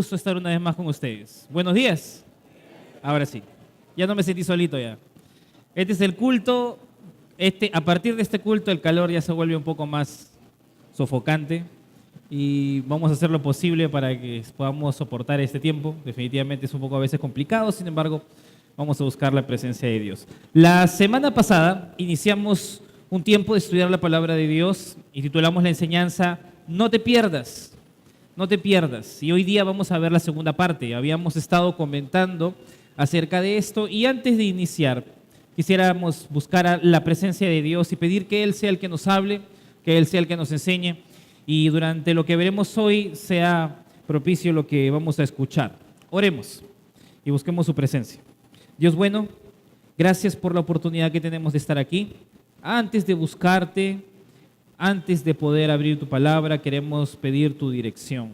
gusto estar una vez más con ustedes. Buenos días. Ahora sí, ya no me sentí solito ya. Este es el culto. A partir de este culto el calor ya se vuelve un poco más sofocante y vamos a hacer lo posible para que podamos soportar este tiempo. Definitivamente es un poco a veces complicado, sin embargo, vamos a buscar la presencia de Dios. La semana pasada iniciamos un tiempo de estudiar la palabra de Dios y titulamos la enseñanza No te pierdas, no te pierdas. Y hoy día vamos a ver la segunda parte. Habíamos estado comentando acerca de esto y antes de iniciar quisiéramos buscar la presencia de Dios y pedir que Él sea el que nos hable, que Él sea el que nos enseñe y durante lo que veremos hoy sea propicio lo que vamos a escuchar. Oremos y busquemos su presencia. Dios bueno, gracias por la oportunidad que tenemos de estar aquí. Antes de buscarte, antes de poder abrir tu palabra, queremos pedir tu dirección.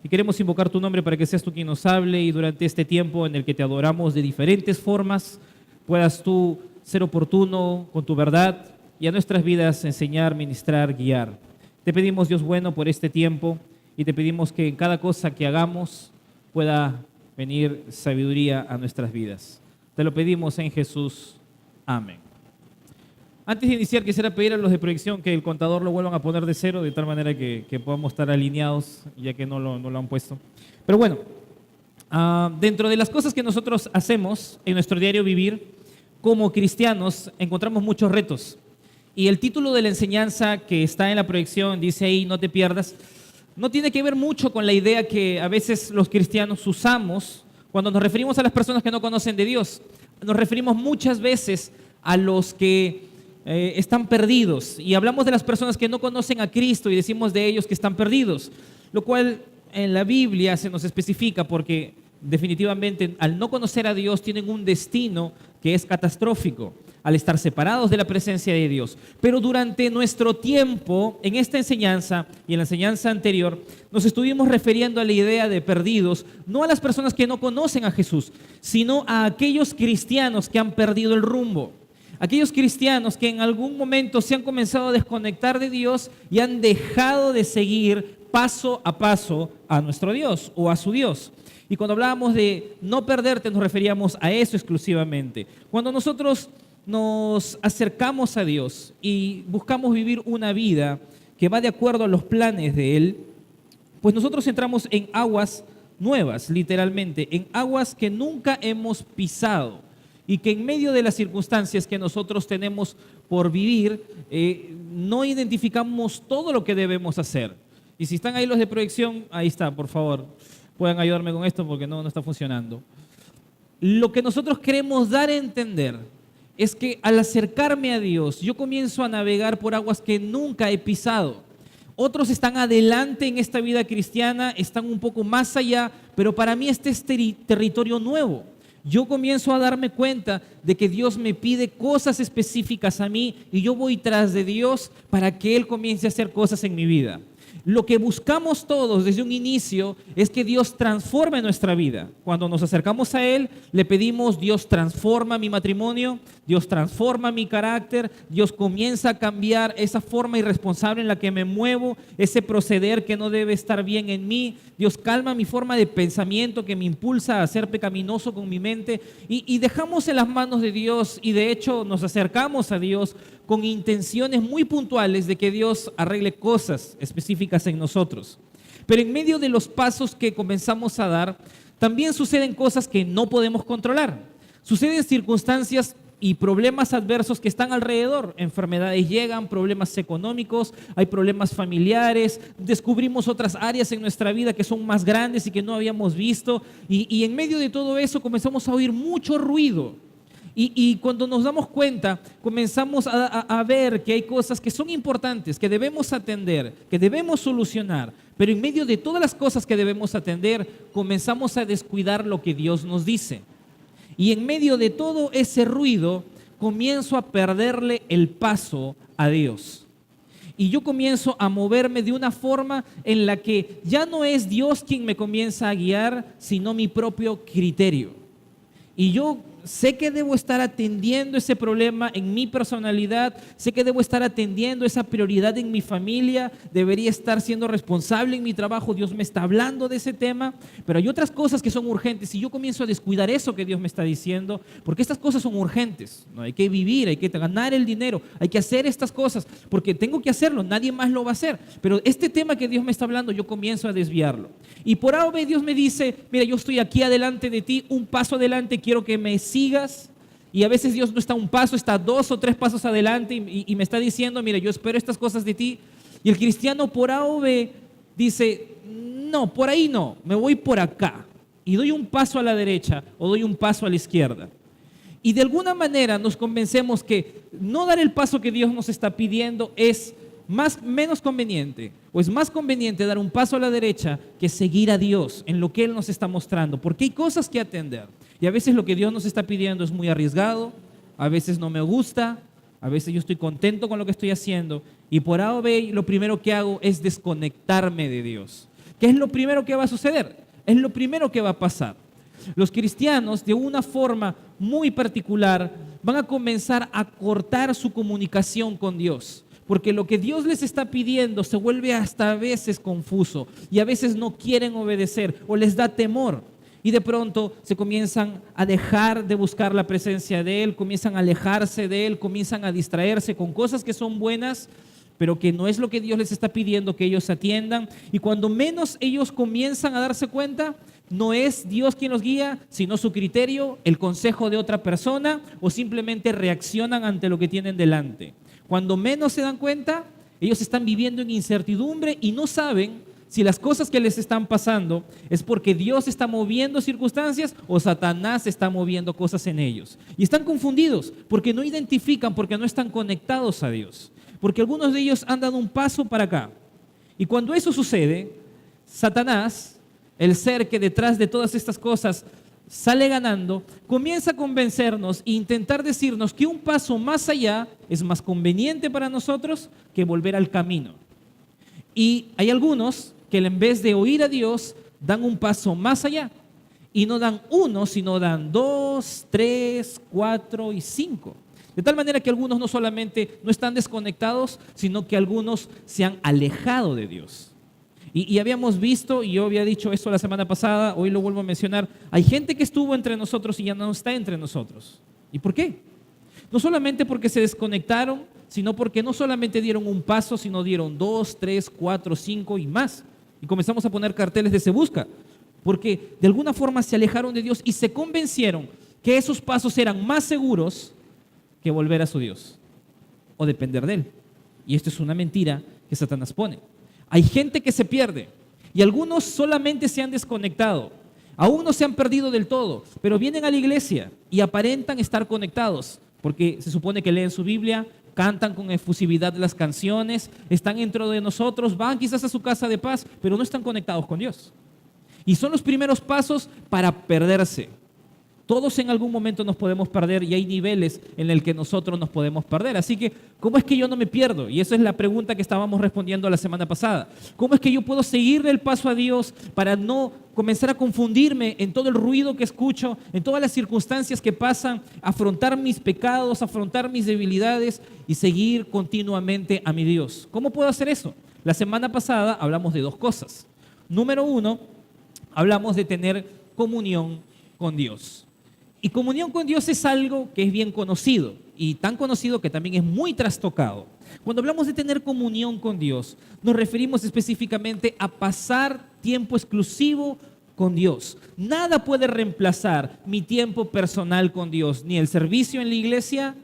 Y queremos invocar tu nombre para que seas tú quien nos hable y durante este tiempo en el que te adoramos de diferentes formas, puedas tú ser oportuno con tu verdad y a nuestras vidas enseñar, ministrar, guiar. Te pedimos, Dios bueno, por este tiempo y te pedimos que en cada cosa que hagamos pueda venir sabiduría a nuestras vidas. Te lo pedimos en Jesús. Amén. Antes de iniciar, quisiera pedir a los de proyección que el contador lo vuelvan a poner de cero, de tal manera que podamos estar alineados, ya que no lo han puesto. Pero bueno, dentro de las cosas que nosotros hacemos en nuestro diario vivir, como cristianos, encontramos muchos retos. Y el título de la enseñanza que está en la proyección, dice ahí, no te pierdas, no tiene que ver mucho con la idea que a veces los cristianos usamos cuando nos referimos a las personas que no conocen de Dios. Nos referimos muchas veces a los que están perdidos y hablamos de las personas que no conocen a Cristo y decimos de ellos que están perdidos, lo cual en la Biblia se nos especifica porque definitivamente al no conocer a Dios tienen un destino que es catastrófico al estar separados de la presencia de Dios. Pero durante nuestro tiempo en esta enseñanza y en la enseñanza anterior nos estuvimos refiriendo a la idea de perdidos, no a las personas que no conocen a Jesús, sino a aquellos cristianos que han perdido el rumbo. Aquellos cristianos que en algún momento se han comenzado a desconectar de Dios y han dejado de seguir paso a paso a nuestro Dios o a su Dios. Y cuando hablábamos de no perderte nos referíamos a eso exclusivamente. Cuando nosotros nos acercamos a Dios y buscamos vivir una vida que va de acuerdo a los planes de Él, pues nosotros entramos en aguas nuevas, literalmente, en aguas que nunca hemos pisado. Y que en medio de las circunstancias que nosotros tenemos por vivir, no identificamos todo lo que debemos hacer. Y si están ahí los de proyección, ahí está, por favor, pueden ayudarme con esto porque no está funcionando. Lo que nosotros queremos dar a entender es que al acercarme a Dios, yo comienzo a navegar por aguas que nunca he pisado. Otros están adelante en esta vida cristiana, están un poco más allá, pero para mí este es territorio nuevo. Yo comienzo a darme cuenta de que Dios me pide cosas específicas a mí y yo voy tras de Dios para que Él comience a hacer cosas en mi vida. Lo que buscamos todos desde un inicio es que Dios transforme nuestra vida. Cuando nos acercamos a Él, le pedimos, Dios transforma mi matrimonio, Dios transforma mi carácter, Dios comienza a cambiar esa forma irresponsable en la que me muevo, ese proceder que no debe estar bien en mí. Dios calma mi forma de pensamiento que me impulsa a ser pecaminoso con mi mente y dejamos en las manos de Dios y de hecho nos acercamos a Dios con intenciones muy puntuales de que Dios arregle cosas específicas en nosotros. Pero en medio de los pasos que comenzamos a dar, también suceden cosas que no podemos controlar. Suceden circunstancias y problemas adversos que están alrededor. Enfermedades llegan, problemas económicos, hay problemas familiares, descubrimos otras áreas en nuestra vida que son más grandes y que no habíamos visto. Y en medio de todo eso comenzamos a oír mucho ruido. Y cuando nos damos cuenta, comenzamos a ver que hay cosas que son importantes, que debemos atender, que debemos solucionar. Pero en medio de todas las cosas que debemos atender, comenzamos a descuidar lo que Dios nos dice. Y en medio de todo ese ruido, comienzo a perderle el paso a Dios. Y yo comienzo a moverme de una forma en la que ya no es Dios quien me comienza a guiar, sino mi propio criterio. Y yo sé que debo estar atendiendo ese problema en mi personalidad, sé que debo estar atendiendo esa prioridad en mi familia, debería estar siendo responsable en mi trabajo, Dios me está hablando de ese tema, pero hay otras cosas que son urgentes y yo comienzo a descuidar eso que Dios me está diciendo, porque estas cosas son urgentes, ¿no? Hay que vivir, hay que ganar el dinero, hay que hacer estas cosas, porque tengo que hacerlo, nadie más lo va a hacer, pero este tema que Dios me está hablando, yo comienzo a desviarlo. Y por A o B Dios me dice, mira, yo estoy aquí adelante de ti, un paso adelante, quiero que me sigas. Y a veces Dios no está un paso, está 2 o 3 pasos adelante y me está diciendo, mira, yo espero estas cosas de ti. Y el cristiano por A o B dice, no, por ahí no, me voy por acá. Y doy un paso a la derecha o doy un paso a la izquierda. Y de alguna manera nos convencemos que no dar el paso que Dios nos está pidiendo es menos conveniente, o es más conveniente dar un paso a la derecha que seguir a Dios en lo que Él nos está mostrando, porque hay cosas que atender. Y a veces lo que Dios nos está pidiendo es muy arriesgado, a veces no me gusta, a veces yo estoy contento con lo que estoy haciendo, y por A o B lo primero que hago es desconectarme de Dios. ¿Qué es lo primero que va a suceder? Es lo primero que va a pasar. Los cristianos, de una forma muy particular, van a comenzar a cortar su comunicación con Dios. Porque lo que Dios les está pidiendo se vuelve hasta a veces confuso y a veces no quieren obedecer o les da temor. Y de pronto se comienzan a dejar de buscar la presencia de Él, comienzan a alejarse de Él, comienzan a distraerse con cosas que son buenas, pero que no es lo que Dios les está pidiendo que ellos atiendan. Y cuando menos ellos comienzan a darse cuenta, no es Dios quien los guía, sino su criterio, el consejo de otra persona, o simplemente reaccionan ante lo que tienen delante. Cuando menos se dan cuenta, ellos están viviendo en incertidumbre y no saben si las cosas que les están pasando es porque Dios está moviendo circunstancias o Satanás está moviendo cosas en ellos. Y están confundidos porque no identifican, porque no están conectados a Dios. Porque algunos de ellos han dado un paso para acá. Y cuando eso sucede, Satanás, el ser que detrás de todas estas cosas sale ganando, comienza a convencernos e intentar decirnos que un paso más allá es más conveniente para nosotros que volver al camino. Y hay algunos que en vez de oír a Dios, dan un paso más allá. Y no dan 1, sino dan 2, 3, 4 y 5. De tal manera que algunos no solamente no están desconectados, sino que algunos se han alejado de Dios. Y habíamos visto, y yo había dicho esto la semana pasada, hoy lo vuelvo a mencionar, hay gente que estuvo entre nosotros y ya no está entre nosotros. ¿Y por qué? No solamente porque se desconectaron, sino porque no solamente dieron un paso, sino dieron 2, 3, 4, 5 y más. Y comenzamos a poner carteles de se busca, porque de alguna forma se alejaron de Dios y se convencieron que esos pasos eran más seguros que volver a su Dios o depender de Él. Y esto es una mentira que Satanás pone. Hay gente que se pierde y algunos solamente se han desconectado. Aún no se han perdido del todo, pero vienen a la iglesia y aparentan estar conectados porque se supone que leen su Biblia, cantan con efusividad las canciones, están dentro de nosotros, van quizás a su casa de paz, pero no están conectados con Dios. Y son los primeros pasos para perderse. Todos en algún momento nos podemos perder y hay niveles en el que nosotros nos podemos perder. Así que, ¿cómo es que yo no me pierdo? Y esa es la pregunta que estábamos respondiendo la semana pasada. ¿Cómo es que yo puedo seguirle el paso a Dios para no comenzar a confundirme en todo el ruido que escucho, en todas las circunstancias que pasan, afrontar mis pecados, afrontar mis debilidades y seguir continuamente a mi Dios? ¿Cómo puedo hacer eso? La semana pasada hablamos de 2 cosas. Número 1, hablamos de tener comunión con Dios. Y comunión con Dios es algo que es bien conocido y tan conocido que también es muy trastocado. Cuando hablamos de tener comunión con Dios, nos referimos específicamente a pasar tiempo exclusivo con Dios. Nada puede reemplazar mi tiempo personal con Dios, ni el servicio en la iglesia,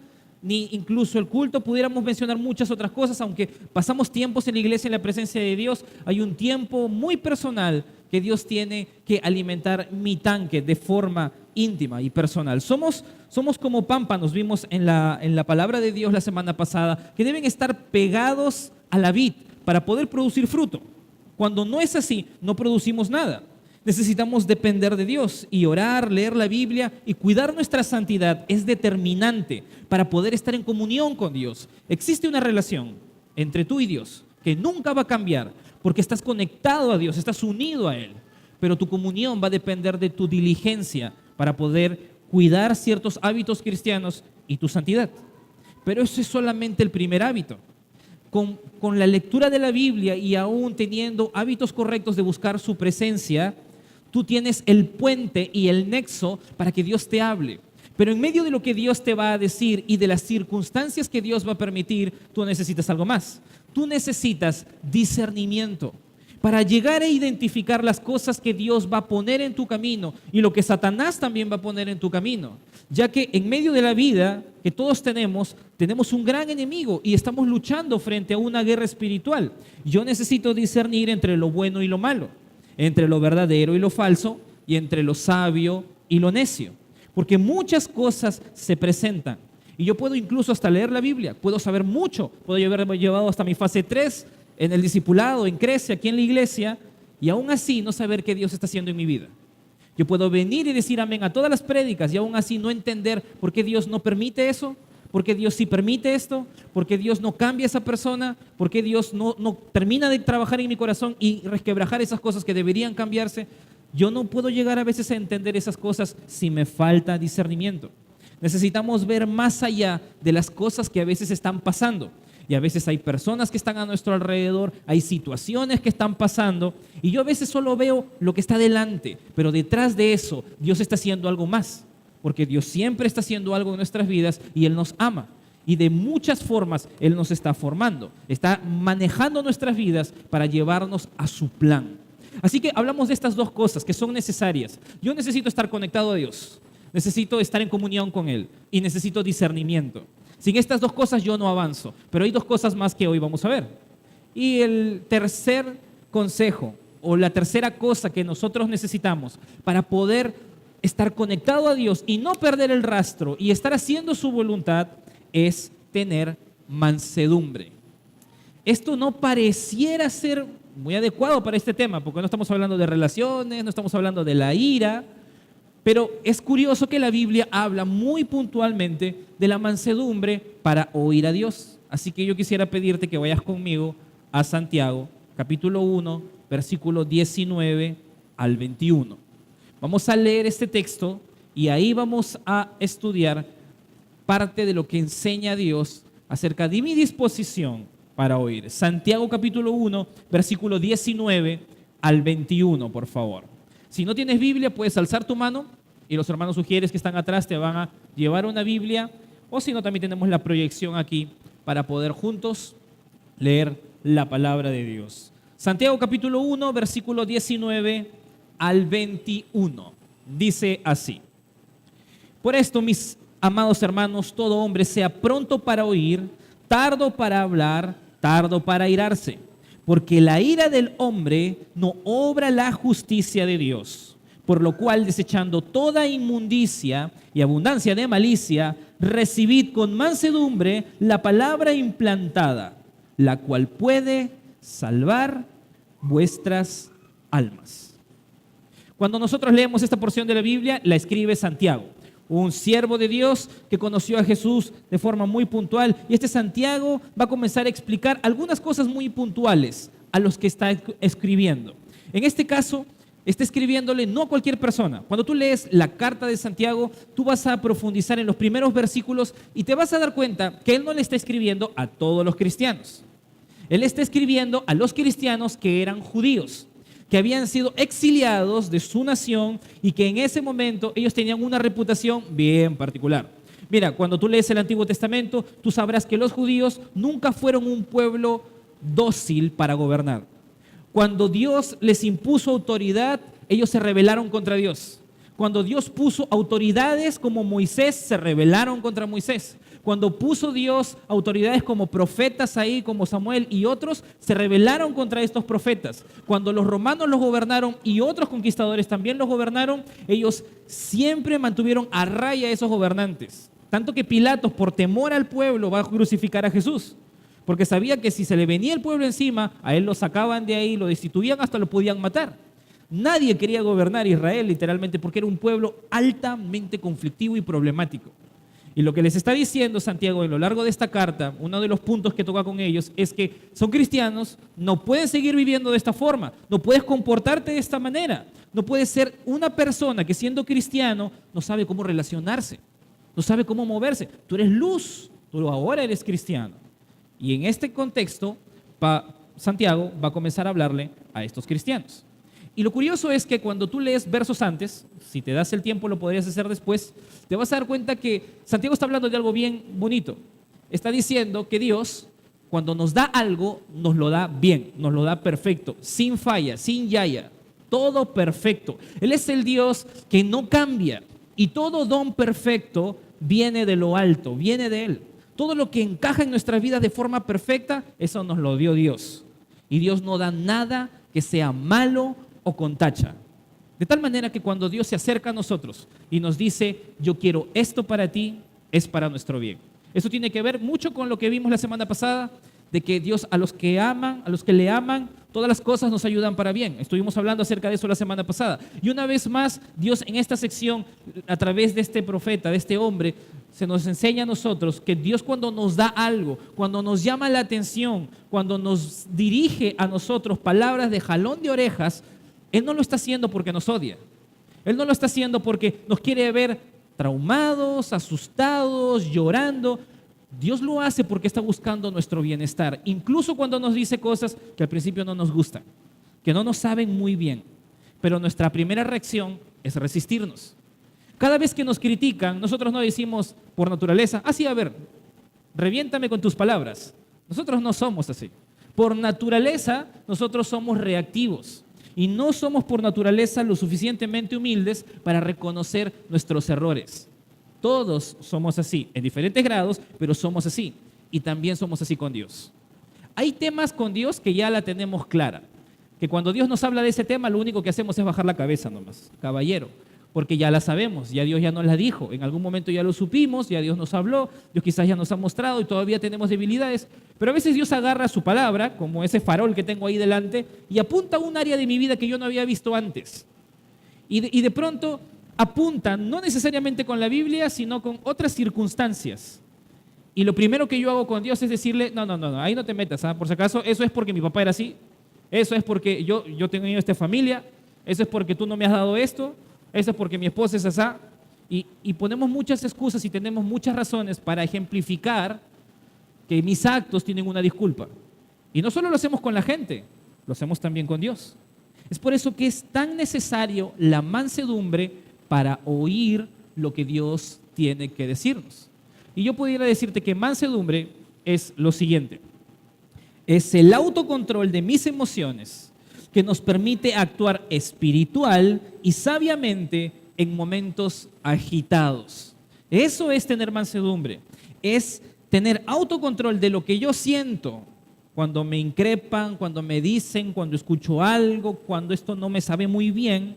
ni incluso el culto. Pudiéramos mencionar muchas otras cosas, aunque pasamos tiempos en la iglesia en la presencia de Dios, hay un tiempo muy personal que Dios tiene que alimentar mi tanque de forma íntima y personal. Somos como pámpanos, vimos en la palabra de Dios la semana pasada, que deben estar pegados a la vid para poder producir fruto. Cuando no es así, no producimos nada. Necesitamos depender de Dios y orar, leer la Biblia y cuidar nuestra santidad es determinante para poder estar en comunión con Dios. Existe una relación entre tú y Dios que nunca va a cambiar porque estás conectado a Dios, estás unido a Él. Pero tu comunión va a depender de tu diligencia para poder cuidar ciertos hábitos cristianos y tu santidad. Pero eso es solamente el primer hábito. Con la lectura de la Biblia y aún teniendo hábitos correctos de buscar su presencia, tú tienes el puente y el nexo para que Dios te hable. Pero en medio de lo que Dios te va a decir y de las circunstancias que Dios va a permitir, tú necesitas algo más. Tú necesitas discernimiento para llegar a identificar las cosas que Dios va a poner en tu camino y lo que Satanás también va a poner en tu camino. Ya que en medio de la vida que todos tenemos un gran enemigo y estamos luchando frente a una guerra espiritual. Yo necesito discernir entre lo bueno y lo malo, entre lo verdadero y lo falso, y entre lo sabio y lo necio. Porque muchas cosas se presentan. Y yo puedo incluso hasta leer la Biblia, puedo saber mucho, puedo haber llevado hasta mi fase 3 en el discipulado, en Crece, aquí en la iglesia, y aún así no saber qué Dios está haciendo en mi vida. Yo puedo venir y decir amén a todas las prédicas y aún así no entender por qué Dios no permite eso, por qué Dios sí permite esto, por qué Dios no cambia a esa persona, por qué Dios no termina de trabajar en mi corazón y resquebrajar esas cosas que deberían cambiarse. Yo no puedo llegar a veces a entender esas cosas si me falta discernimiento. Necesitamos ver más allá de las cosas que a veces están pasando. Y a veces hay personas que están a nuestro alrededor, hay situaciones que están pasando, y yo a veces solo veo lo que está delante, pero detrás de eso Dios está haciendo algo más, porque Dios siempre está haciendo algo en nuestras vidas y Él nos ama. Y de muchas formas Él nos está formando, está manejando nuestras vidas para llevarnos a su plan. Así que hablamos de estas dos cosas que son necesarias. Yo necesito estar conectado a Dios, necesito estar en comunión con Él y necesito discernimiento. Sin estas dos cosas yo no avanzo, pero hay dos cosas más que hoy vamos a ver. Y el tercer consejo o la tercera cosa que nosotros necesitamos para poder estar conectado a Dios y no perder el rastro y estar haciendo su voluntad es tener mansedumbre. Esto no pareciera ser muy adecuado para este tema, porque no estamos hablando de relaciones, no estamos hablando de la ira, pero es curioso que la Biblia habla muy puntualmente de la mansedumbre para oír a Dios. Así que yo quisiera pedirte que vayas conmigo a Santiago, capítulo 1, versículo 19 al 21. Vamos a leer este texto y ahí vamos a estudiar parte de lo que enseña Dios acerca de mi disposición para oír. Santiago capítulo 1, versículo 19 al 21, por favor. Si no tienes Biblia, puedes alzar tu mano y los hermanos sugieres que están atrás te van a llevar una Biblia, o si no, también tenemos la proyección aquí para poder juntos leer la palabra de Dios. Santiago capítulo 1, versículo 19 al 21. Dice así: Por esto, mis amados hermanos, todo hombre sea pronto para oír, tardo para hablar, tardo para airarse, porque la ira del hombre no obra la justicia de Dios. Por lo cual, desechando toda inmundicia y abundancia de malicia, recibid con mansedumbre la palabra implantada, la cual puede salvar vuestras almas. Cuando nosotros leemos esta porción de la Biblia, la escribe Santiago, un siervo de Dios que conoció a Jesús de forma muy puntual. Y este Santiago va a comenzar a explicar algunas cosas muy puntuales a los que está escribiendo. En este caso, está escribiéndole no a cualquier persona. Cuando tú lees la carta de Santiago, tú vas a profundizar en los primeros versículos y te vas a dar cuenta que él no le está escribiendo a todos los cristianos. Él está escribiendo a los cristianos que eran judíos, que habían sido exiliados de su nación y que en ese momento ellos tenían una reputación bien particular. Mira, cuando tú lees el Antiguo Testamento, tú sabrás que los judíos nunca fueron un pueblo dócil para gobernar. Cuando Dios les impuso autoridad, ellos se rebelaron contra Dios. Cuando Dios puso autoridades como Moisés, se rebelaron contra Moisés. Cuando puso Dios autoridades como profetas ahí, como Samuel y otros, se rebelaron contra estos profetas. Cuando los romanos los gobernaron y otros conquistadores también los gobernaron, ellos siempre mantuvieron a raya a esos gobernantes. Tanto que Pilatos, por temor al pueblo, va a crucificar a Jesús. Porque sabía que si se le venía el pueblo encima, a él lo sacaban de ahí, lo destituían, hasta lo podían matar. Nadie quería gobernar Israel literalmente porque era un pueblo altamente conflictivo y problemático. Y lo que les está diciendo Santiago a lo largo de esta carta, uno de los puntos que toca con ellos, es que son cristianos, no pueden seguir viviendo de esta forma, no puedes comportarte de esta manera, no puedes ser una persona que siendo cristiano no sabe cómo relacionarse, no sabe cómo moverse. Tú eres luz, tú ahora eres cristiano. Y en este contexto, Santiago va a comenzar a hablarle a estos cristianos. Y lo curioso es que cuando tú lees versos antes, si te das el tiempo lo podrías hacer después, te vas a dar cuenta que Santiago está hablando de algo bien bonito. Está diciendo que Dios, cuando nos da algo, nos lo da bien, nos lo da perfecto, sin falla, sin yaya, todo perfecto. Él es el Dios que no cambia y todo don perfecto viene de lo alto, viene de Él. Todo lo que encaja en nuestra vida de forma perfecta, eso nos lo dio Dios. Y Dios no da nada que sea malo o con tacha. De tal manera que cuando Dios se acerca a nosotros y nos dice, yo quiero esto para ti, es para nuestro bien. Eso tiene que ver mucho con lo que vimos la semana pasada, de que Dios a los que aman, a los que le aman, todas las cosas nos ayudan para bien. Estuvimos hablando acerca de eso la semana pasada. Y una vez más, Dios en esta sección, a través de este profeta, de este hombre, se nos enseña a nosotros que Dios cuando nos da algo, cuando nos llama la atención, cuando nos dirige a nosotros palabras de jalón de orejas, Él no lo está haciendo porque nos odia. Él no lo está haciendo porque nos quiere ver traumados, asustados, llorando. Dios lo hace porque está buscando nuestro bienestar, incluso cuando nos dice cosas que al principio no nos gustan, que no nos saben muy bien, pero nuestra primera reacción es resistirnos. Cada vez que nos critican, nosotros no decimos por naturaleza, sí, a ver, reviéntame con tus palabras. Nosotros no somos así. Por naturaleza, nosotros somos reactivos y no somos por naturaleza lo suficientemente humildes para reconocer nuestros errores. Todos somos así, en diferentes grados, pero somos así. Y también somos así con Dios. Hay temas con Dios que ya la tenemos clara. Que cuando Dios nos habla de ese tema, lo único que hacemos es bajar la cabeza nomás. Caballero, porque ya la sabemos, ya Dios ya nos la dijo. En algún momento ya lo supimos, ya Dios nos habló, Dios quizás ya nos ha mostrado y todavía tenemos debilidades. Pero a veces Dios agarra su palabra, como ese farol que tengo ahí delante, y apunta a un área de mi vida que yo no había visto antes. Y de pronto apuntan, no necesariamente con la Biblia, sino con otras circunstancias. Y lo primero que yo hago con Dios es decirle, no, ahí no te metas, por si acaso, eso es porque mi papá era así, eso es porque yo tengo esta familia, eso es porque tú no me has dado esto, eso es porque mi esposa es así. Y ponemos muchas excusas y tenemos muchas razones para ejemplificar que mis actos tienen una disculpa. Y no solo lo hacemos con la gente, lo hacemos también con Dios. Es por eso que es tan necesario la mansedumbre para oír lo que Dios tiene que decirnos. Y yo pudiera decirte que mansedumbre es lo siguiente. Es el autocontrol de mis emociones que nos permite actuar espiritual y sabiamente en momentos agitados. Eso es tener mansedumbre. Es tener autocontrol de lo que yo siento cuando me increpan, cuando me dicen, cuando escucho algo, cuando esto no me sabe muy bien,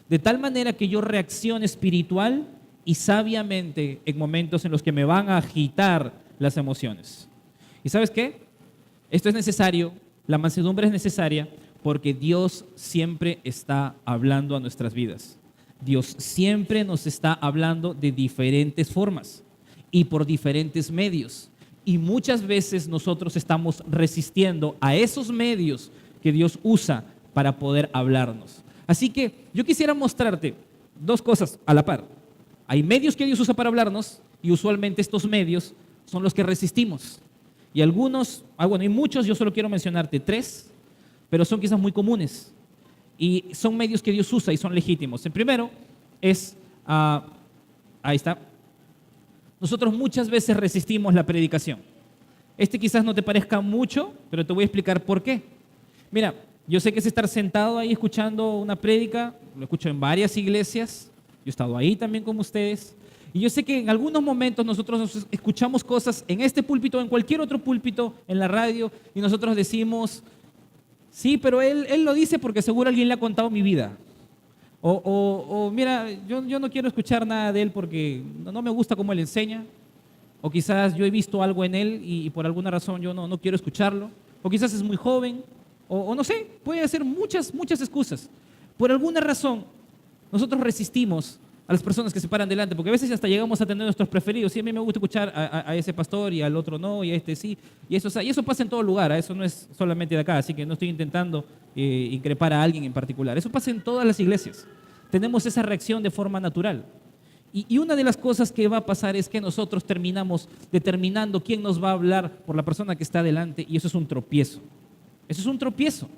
de tal manera que yo reaccione espiritual y sabiamente en momentos en los que me van a agitar las emociones. ¿Y sabes qué? Esto es necesario, la mansedumbre es necesaria porque Dios siempre está hablando a nuestras vidas. Dios siempre nos está hablando de diferentes formas y por diferentes medios. Y muchas veces nosotros estamos resistiendo a esos medios que Dios usa para poder hablarnos. Así que yo quisiera mostrarte dos cosas a la par. Hay medios que Dios usa para hablarnos y usualmente estos medios son los que resistimos. Y algunos, hay muchos, yo solo quiero mencionarte 3, pero son quizás muy comunes. Y son medios que Dios usa y son legítimos. El primero es, ahí está, nosotros muchas veces resistimos la predicación. Este quizás no te parezca mucho, pero te voy a explicar por qué. Mira, yo sé que es estar sentado ahí escuchando una prédica, lo escucho en varias iglesias, yo he estado ahí también como ustedes, y yo sé que en algunos momentos nosotros escuchamos cosas en este púlpito, en cualquier otro púlpito, en la radio, y nosotros decimos, sí, pero él lo dice porque seguro alguien le ha contado mi vida. O mira, yo no quiero escuchar nada de él porque no me gusta cómo él enseña, o quizás yo he visto algo en él y por alguna razón yo no quiero escucharlo, o quizás es muy joven, o no sé, puede ser muchas excusas. Por alguna razón, nosotros resistimos a las personas que se paran delante, porque a veces hasta llegamos a tener nuestros preferidos. Sí, a mí me gusta escuchar a ese pastor y al otro no, y a este sí. Y eso, o sea, y eso pasa en todo lugar, eso no es solamente de acá, así que no estoy intentando increpar a alguien en particular. Eso pasa en todas las iglesias. Tenemos esa reacción de forma natural. Y una de las cosas que va a pasar es que nosotros terminamos determinando quién nos va a hablar por la persona que está delante, y eso es un tropiezo. Eso es un tropiezo.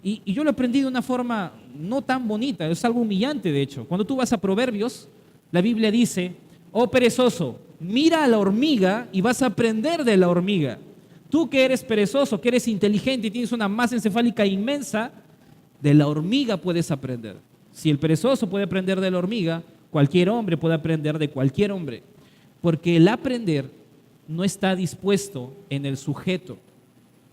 Y yo lo aprendí de una forma no tan bonita, es algo humillante de hecho. Cuando tú vas a Proverbios, la Biblia dice, oh perezoso, mira a la hormiga y vas a aprender de la hormiga. Tú que eres perezoso, que eres inteligente y tienes una masa encefálica inmensa, de la hormiga puedes aprender. Si el perezoso puede aprender de la hormiga, cualquier hombre puede aprender de cualquier hombre. Porque el aprender no está dispuesto en el sujeto,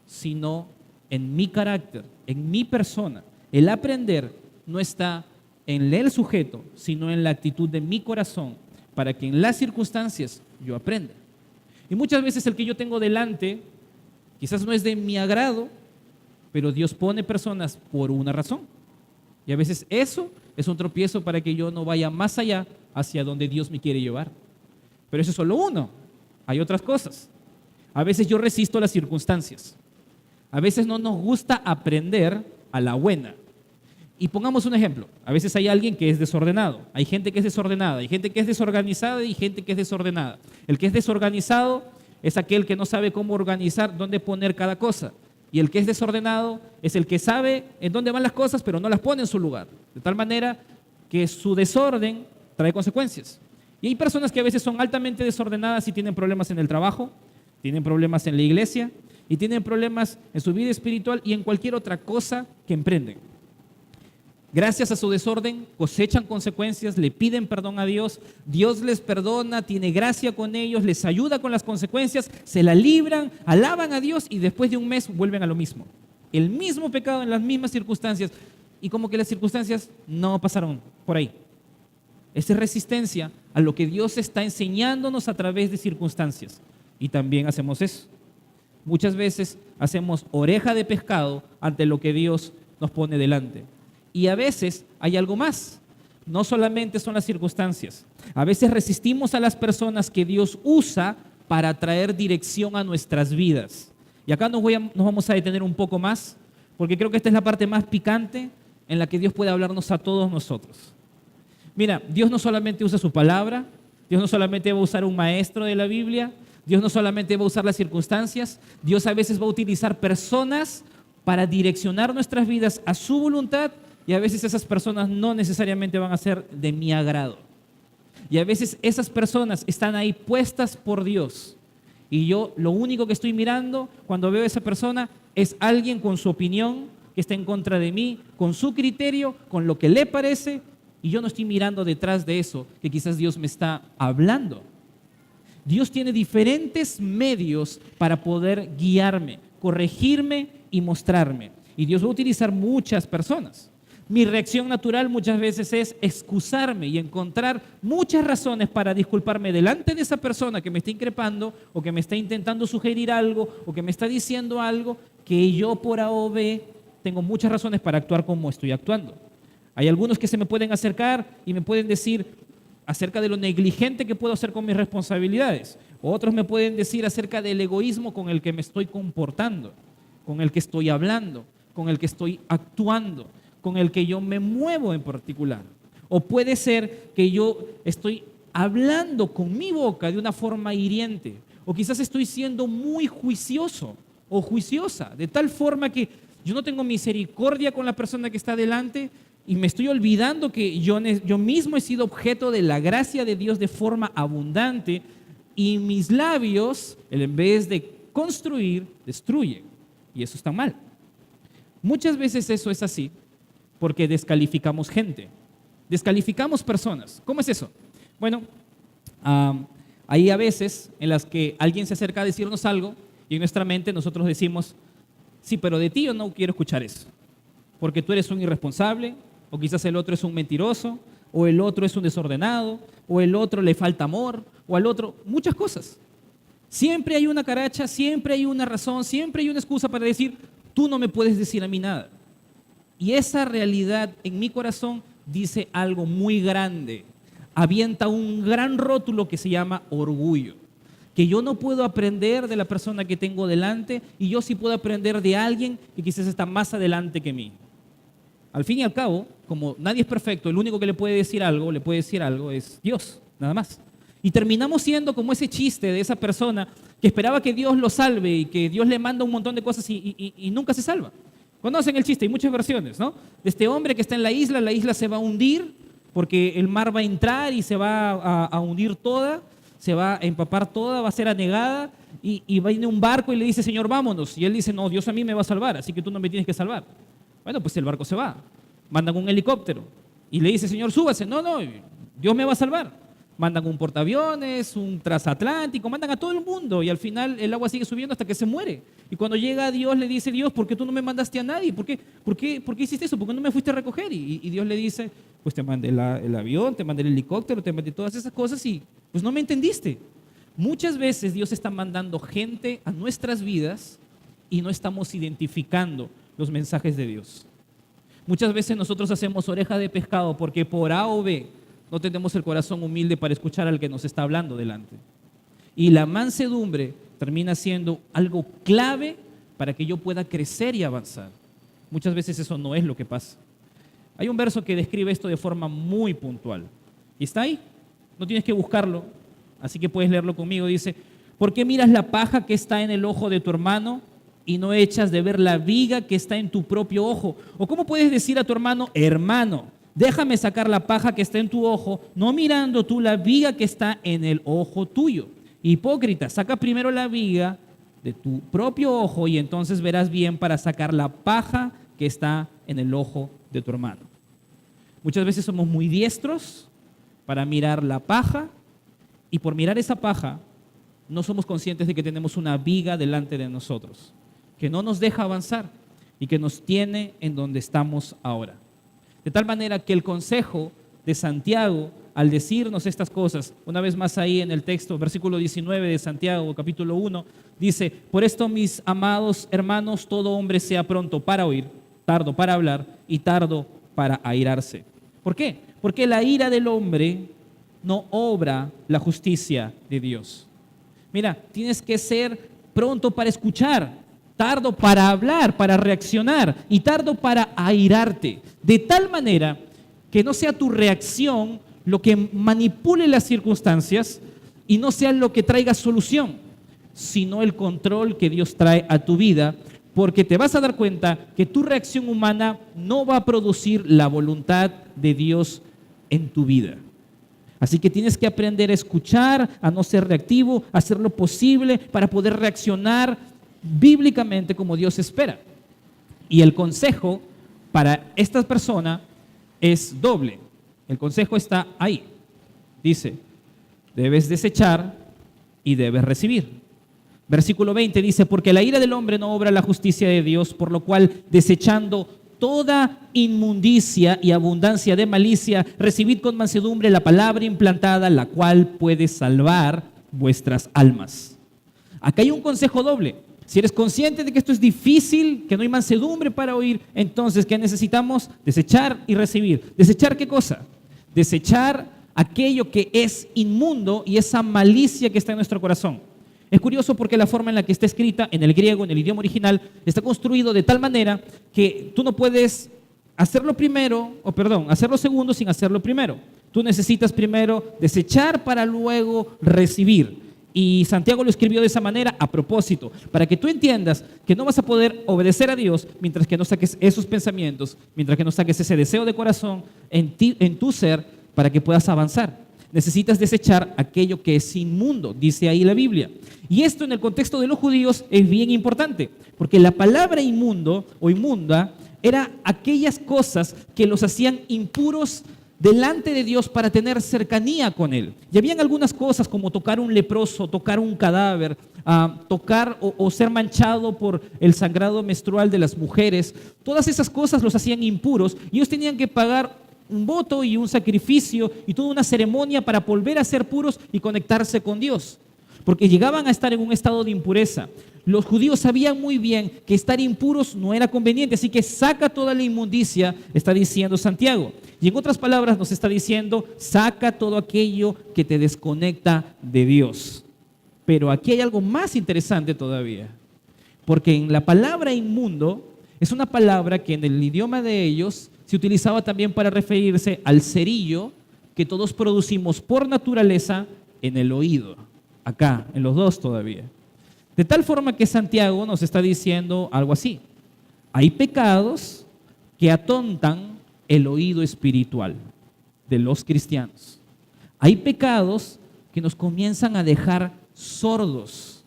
sino en mi carácter, en mi persona. El aprender no está en el sujeto, sino en la actitud de mi corazón, para que en las circunstancias yo aprenda. Y muchas veces el que yo tengo delante, quizás no es de mi agrado, pero Dios pone personas por una razón. Y a veces eso es un tropiezo para que yo no vaya más allá hacia donde Dios me quiere llevar. Pero eso es solo uno. Hay otras cosas. A veces yo resisto las circunstancias. A veces no nos gusta aprender a la buena. Y pongamos un ejemplo. A veces hay alguien que es desordenado. Hay gente que es desordenada. Hay gente que es desorganizada y gente que es desordenada. El que es desorganizado es aquel que no sabe cómo organizar, dónde poner cada cosa. Y el que es desordenado es el que sabe en dónde van las cosas, pero no las pone en su lugar. De tal manera que su desorden trae consecuencias. Y hay personas que a veces son altamente desordenadas y tienen problemas en el trabajo, tienen problemas en la iglesia, y tienen problemas en su vida espiritual y en cualquier otra cosa que emprenden. Gracias a su desorden cosechan consecuencias, le piden perdón a Dios, Dios les perdona, tiene gracia con ellos, les ayuda con las consecuencias, se la libran, alaban a Dios y después de un mes vuelven a lo mismo. El mismo pecado en las mismas circunstancias y como que las circunstancias no pasaron por ahí. Esa es resistencia a lo que Dios está enseñándonos a través de circunstancias. Y también hacemos eso. Muchas veces hacemos oreja de pescado ante lo que Dios nos pone delante. Y a veces hay algo más. No solamente son las circunstancias. A veces resistimos a las personas que Dios usa para traer dirección a nuestras vidas. Y acá nos vamos a detener un poco más, porque creo que esta es la parte más picante en la que Dios puede hablarnos a todos nosotros. Mira, Dios no solamente usa su palabra, Dios no solamente va a usar un maestro de la Biblia, Dios no solamente va a usar las circunstancias, Dios a veces va a utilizar personas para direccionar nuestras vidas a su voluntad y a veces esas personas no necesariamente van a ser de mi agrado. Y a veces esas personas están ahí puestas por Dios y yo lo único que estoy mirando cuando veo a esa persona es alguien con su opinión que está en contra de mí, con su criterio, con lo que le parece y yo no estoy mirando detrás de eso que quizás Dios me está hablando. Dios tiene diferentes medios para poder guiarme, corregirme y mostrarme. Y Dios va a utilizar muchas personas. Mi reacción natural muchas veces es excusarme y encontrar muchas razones para disculparme delante de esa persona que me está increpando o que me está intentando sugerir algo o que me está diciendo algo que yo por A o B tengo muchas razones para actuar como estoy actuando. Hay algunos que se me pueden acercar y me pueden decir acerca de lo negligente que puedo hacer con mis responsabilidades. Otros me pueden decir acerca del egoísmo con el que me estoy comportando, con el que estoy hablando, con el que estoy actuando, con el que yo me muevo en particular. O puede ser que yo estoy hablando con mi boca de una forma hiriente, o quizás estoy siendo muy juicioso o juiciosa, de tal forma que yo no tengo misericordia con la persona que está delante y me estoy olvidando que yo mismo he sido objeto de la gracia de Dios de forma abundante y mis labios, en vez de construir, destruyen. Y eso está mal. Muchas veces eso es así porque descalificamos gente, descalificamos personas. ¿Cómo es eso? Bueno, hay a veces en las que alguien se acerca a decirnos algo y en nuestra mente nosotros decimos, sí, pero de ti yo no quiero escuchar eso, porque tú eres un irresponsable, o quizás el otro es un mentiroso, o el otro es un desordenado, o el otro le falta amor, o al otro, muchas cosas. Siempre hay una caracha, siempre hay una razón, siempre hay una excusa para decir, tú no me puedes decir a mí nada. Y esa realidad en mi corazón dice algo muy grande. avienta un gran rótulo que se llama orgullo. Que yo no puedo aprender de la persona que tengo delante y yo sí puedo aprender de alguien que quizás está más adelante que mí. Al fin y al cabo, como nadie es perfecto, el único que le puede decir algo es Dios, nada más. Y terminamos siendo como ese chiste de esa persona que esperaba que Dios lo salve y que Dios le manda un montón de cosas y nunca se salva. Conocen el chiste, hay muchas versiones, ¿no? De este hombre que está en la isla se va a hundir porque el mar va a entrar y se va a hundir toda, se va a empapar toda, va a ser anegada y va a ir un barco y le dice, Señor, vámonos. Y él dice, no, Dios a mí me va a salvar, así que tú no me tienes que salvar. Bueno, pues el barco se va. Mandan un helicóptero y le dice, Señor, súbase. No, Dios me va a salvar. Mandan un portaaviones, un transatlántico, mandan a todo el mundo y al final el agua sigue subiendo hasta que se muere. Y cuando llega a Dios le dice, Dios, ¿por qué tú no me mandaste a nadie? ¿Por qué hiciste eso? ¿Por qué no me fuiste a recoger? Y Dios le dice, pues te mandé el avión, te mandé el helicóptero, te mandé todas esas cosas y pues no me entendiste. Muchas veces Dios está mandando gente a nuestras vidas y no estamos identificando los mensajes de Dios. Muchas veces nosotros hacemos oreja de pescado porque por A o B no tenemos el corazón humilde para escuchar al que nos está hablando delante. Y la mansedumbre termina siendo algo clave para que yo pueda crecer y avanzar. Muchas veces eso no es lo que pasa. Hay un verso que describe esto de forma muy puntual. ¿Y está ahí? No tienes que buscarlo, así que puedes leerlo conmigo. Dice, ¿por qué miras la paja que está en el ojo de tu hermano y no echas de ver la viga que está en tu propio ojo? ¿O cómo puedes decir a tu hermano, hermano, déjame sacar la paja que está en tu ojo, no mirando tú la viga que está en el ojo tuyo? Hipócrita, saca primero la viga de tu propio ojo y entonces verás bien para sacar la paja que está en el ojo de tu hermano. Muchas veces somos muy diestros para mirar la paja y por mirar esa paja no somos conscientes de que tenemos una viga delante de nosotros, que no nos deja avanzar y que nos tiene en donde estamos ahora. De tal manera que el consejo de Santiago, al decirnos estas cosas, una vez más ahí en el texto, versículo 19 de Santiago, capítulo 1, dice, por esto, mis amados hermanos, todo hombre sea pronto para oír, tardo para hablar y tardo para airarse. ¿Por qué? Porque la ira del hombre no obra la justicia de Dios. Mira, tienes que ser pronto para escuchar, tardo para hablar, para reaccionar y tardo para airarte. De tal manera que no sea tu reacción lo que manipule las circunstancias y no sea lo que traiga solución, sino el control que Dios trae a tu vida, porque te vas a dar cuenta que tu reacción humana no va a producir la voluntad de Dios en tu vida. Así que tienes que aprender a escuchar, a no ser reactivo, a hacer lo posible para poder reaccionar bíblicamente como Dios espera. Y el consejo para esta persona es doble. El consejo está ahí. Dice, debes desechar y debes recibir. Versículo 20 dice, porque la ira del hombre no obra la justicia de Dios, por lo cual desechando toda inmundicia y abundancia de malicia, recibid con mansedumbre la palabra implantada, la cual puede salvar vuestras almas. Acá hay un consejo doble. Si eres consciente de que esto es difícil, que no hay mansedumbre para oír, entonces, ¿qué necesitamos? Desechar y recibir. ¿Desechar qué cosa? Desechar aquello que es inmundo y esa malicia que está en nuestro corazón. Es curioso porque la forma en la que está escrita en el griego, en el idioma original, está construido de tal manera que tú no puedes hacerlo segundo sin hacerlo primero. Tú necesitas primero desechar para luego recibir. Y Santiago lo escribió de esa manera a propósito, para que tú entiendas que no vas a poder obedecer a Dios mientras que no saques esos pensamientos, mientras que no saques ese deseo de corazón en ti, en tu ser, para que puedas avanzar. Necesitas desechar aquello que es inmundo, dice ahí la Biblia. Y esto en el contexto de los judíos es bien importante, porque la palabra inmundo o inmunda era aquellas cosas que los hacían impuros delante de Dios para tener cercanía con Él. Y habían algunas cosas como tocar un leproso, tocar un cadáver, tocar o ser manchado por el sangrado menstrual de las mujeres. Todas esas cosas los hacían impuros y ellos tenían que pagar un voto y un sacrificio y toda una ceremonia para volver a ser puros y conectarse con Dios, porque llegaban a estar en un estado de impureza. Los judíos sabían muy bien que estar impuros no era conveniente, así que saca toda la inmundicia, está diciendo Santiago. Y en otras palabras nos está diciendo, saca todo aquello que te desconecta de Dios. Pero aquí hay algo más interesante todavía, porque en la palabra inmundo es una palabra que en el idioma de ellos se utilizaba también para referirse al cerillo que todos producimos por naturaleza en el oído, acá, en los dos todavía. De tal forma que Santiago nos está diciendo algo así: hay pecados que atontan el oído espiritual de los cristianos. Hay pecados que nos comienzan a dejar sordos.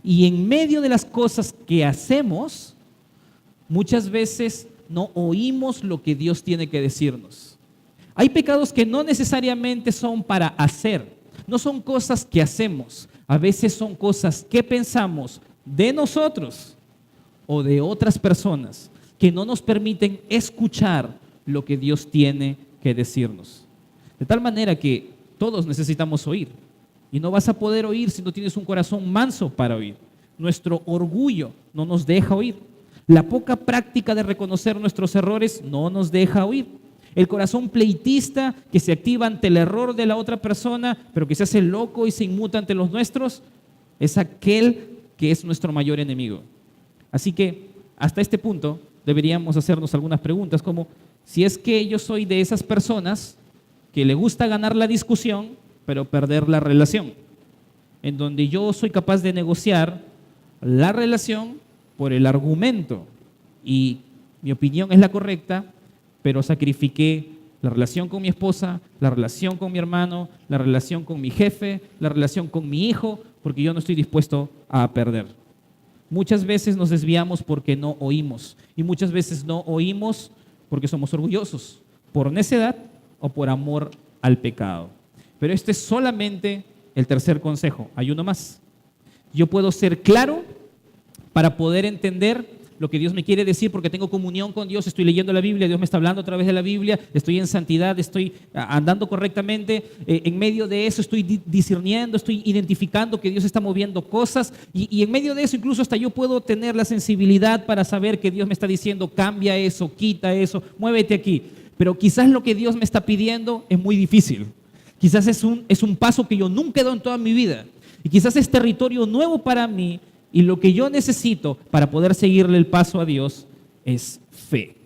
Y en medio de las cosas que hacemos, muchas veces no oímos lo que Dios tiene que decirnos. Hay pecados que no necesariamente son para hacer, no son cosas que hacemos. A veces son cosas que pensamos de nosotros o de otras personas que no nos permiten escuchar lo que Dios tiene que decirnos. De tal manera que todos necesitamos oír. Y no vas a poder oír si no tienes un corazón manso para oír. Nuestro orgullo no nos deja oír. La poca práctica de reconocer nuestros errores no nos deja oír. El corazón pleitista que se activa ante el error de la otra persona, pero que se hace loco y se inmuta ante los nuestros, es aquel que es nuestro mayor enemigo. Así que hasta este punto deberíamos hacernos algunas preguntas, como si es que yo soy de esas personas que le gusta ganar la discusión, pero perder la relación, en donde yo soy capaz de negociar la relación por el argumento y mi opinión es la correcta, pero sacrifiqué la relación con mi esposa, la relación con mi hermano, la relación con mi jefe, la relación con mi hijo, porque yo no estoy dispuesto a perder. Muchas veces nos desviamos porque no oímos, y muchas veces no oímos porque somos orgullosos, por necedad o por amor al pecado. Pero este es solamente el tercer consejo. Hay uno más. Yo puedo ser claro para poder entender lo que Dios me quiere decir, porque tengo comunión con Dios, estoy leyendo la Biblia, Dios me está hablando a través de la Biblia, estoy en santidad, estoy andando correctamente, en medio de eso estoy discerniendo, estoy identificando que Dios está moviendo cosas, y en medio de eso incluso hasta yo puedo tener la sensibilidad para saber que Dios me está diciendo, cambia eso, quita eso, muévete aquí. Pero quizás lo que Dios me está pidiendo es muy difícil. Quizás es un paso que yo nunca he dado en toda mi vida, y quizás es territorio nuevo para mí. Y lo que yo necesito para poder seguirle el paso a Dios es fe.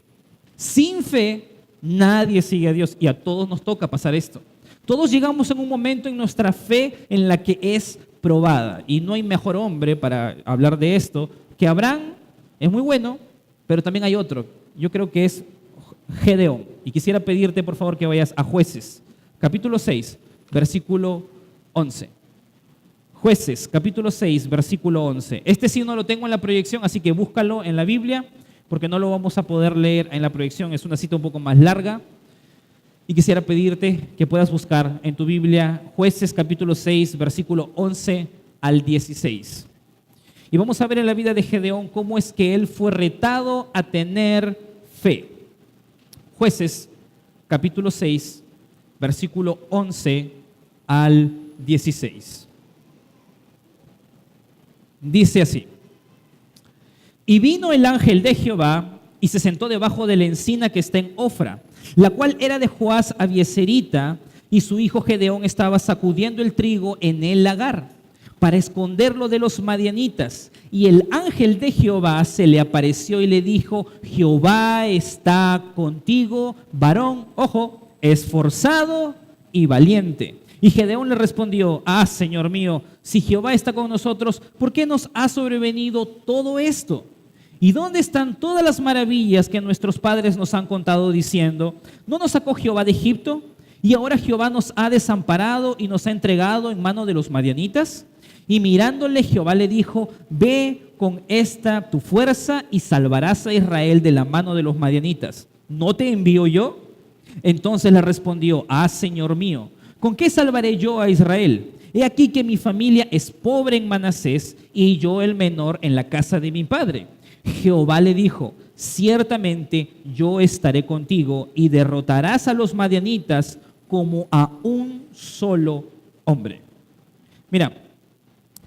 Sin fe, nadie sigue a Dios. Y a todos nos toca pasar esto. Todos llegamos en un momento en nuestra fe en la que es probada. Y no hay mejor hombre para hablar de esto que Abraham. Es muy bueno, pero también hay otro. Yo creo que es Gedeón. Y quisiera pedirte, por favor, que vayas a Jueces, capítulo 6, versículo 11. Jueces, capítulo 6, versículo 11. Este sí no lo tengo en la proyección, así que búscalo en la Biblia, porque no lo vamos a poder leer en la proyección. Es una cita un poco más larga. Y quisiera pedirte que puedas buscar en tu Biblia Jueces, capítulo 6, versículo 11 al 16. Y vamos a ver en la vida de Gedeón cómo es que él fue retado a tener fe. Jueces, capítulo 6, versículo 11 al 16. Dice así: y vino el ángel de Jehová y se sentó debajo de la encina que está en Ofra, la cual era de Joás Abieserita, y su hijo Gedeón estaba sacudiendo el trigo en el lagar para esconderlo de los madianitas. Y el ángel de Jehová se le apareció y le dijo: Jehová está contigo, varón, ojo, esforzado y valiente. Y Gedeón le respondió: Señor mío, si Jehová está con nosotros, ¿por qué nos ha sobrevenido todo esto? ¿Y dónde están todas las maravillas que nuestros padres nos han contado diciendo: ¿no nos sacó Jehová de Egipto? Y ahora Jehová nos ha desamparado y nos ha entregado en mano de los madianitas. Y mirándole, Jehová le dijo: ve con esta tu fuerza y salvarás a Israel de la mano de los madianitas. ¿No te envío yo? Entonces le respondió: Señor mío, ¿con qué salvaré yo a Israel? He aquí que mi familia es pobre en Manasés y yo el menor en la casa de mi padre. Jehová le dijo: ciertamente yo estaré contigo y derrotarás a los madianitas como a un solo hombre. Mira,